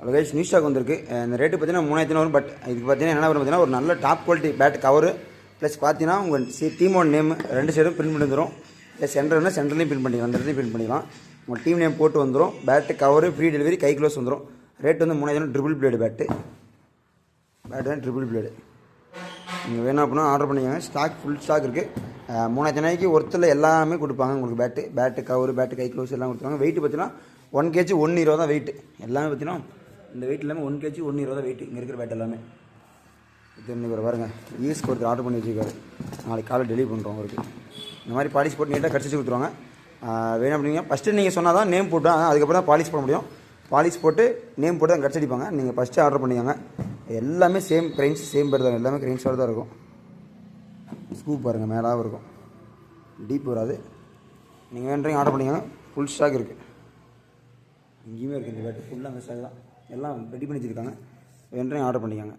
Hello guys, new stock வந்திருக்கு. இந்த rate பார்த்தீங்கன்னா 3500 வரும். பட் இதுக்கு பார்த்தீங்கன்னா என்ன வரும் பார்த்தீங்கன்னா ஒரு நல்ல top quality bat cover plus பார்த்தீங்கன்னா உங்கள் டீமோட நேம் 2 சைடும் பிரிண்ட் பண்ணி வந்துடும். ப்ளஸ் சென்டர்னா சென்டர்லையும் பிரிண்ட் பண்ணிக்கலாம், அந்த இடத்துலையும் பிரிண்ட் பண்ணிக்கலாம். உங்கள் டீம் நேம் போட்டு வந்துடும். பேட்டு கவரு ஃப்ரீ டெலிவரி, கை க்ளோஸ் வந்துடும். ரேட் வந்து 3000. ட்ரிபிள் பிளேடு பேட்டு தான் ட்ரிபிள் பிளேடு. நீங்கள் வேணும் அப்படின்னா ஆர்டர் பண்ணிக்கோங்க. ஸ்டாக் ஃபுல் ஸ்டாக் இருக்குது. 3000 ஒருத்தரில் எல்லாமே கொடுப்பாங்க உங்களுக்கு. பேட்டு கவரு, பேட்டு கை க்ளோஸ் எல்லாம் கொடுத்துருவாங்க. வெயிட் பார்த்தீங்கன்னா 1 kg 120 தான் வெயிட். எல்லாமே பார்த்தீங்கன்னா இந்த வெயிட் எல்லாமே 1 kg 120 தான் வெயிட். இங்கே இருக்கிற பேட் எல்லாமே இது இன்னைக்கு பாருங்கள். ஈஸ்க்கு ஒருத்தர் ஆர்டர் பண்ணி வச்சுருக்காரு. நாளைக்கு காலை டெலிவரி பண்ணுறோம் அவருக்கு. இந்த மாதிரி பாலிஷ் போட்டு நீட்டாக கடிச்சு கொடுத்துருவாங்க. வேணும் அப்படிங்க ஃபஸ்ட்டு நீங்கள் சொன்னால் தான் நேம் போட்டு அதுக்கப்புறம் தான் பாலிஷ் பண்ண முடியும். பாலிஷ் போட்டு நேம் போட்டு தான் கடிச்சடிப்பாங்க. நீங்கள் ஃபஸ்ட்டு ஆர்டர் பண்ணிக்கோங்க. எல்லாமே சேம் க்ரைன்ஸ், சேம் பேர் தான். எல்லாமே க்ரைன்ஸோடு தான் இருக்கும். ஸ்கூப் பாருங்கள், மேலாகவும் இருக்கும், டீப் வராது. நீங்கள் வேணுறீங்க ஆர்டர் பண்ணிக்கோங்க. ஃபுல் ஸ்டாக் இருக்குது. எங்கேயுமே இருக்குது இந்த பேட்டு ஃபுல்லாக அந்த ஸ்டாக் தான். எல்லாம் ரெடி பண்ணி வச்சுருக்காங்க. வேணுறீங்க ஆர்டர் பண்ணிக்கோங்க.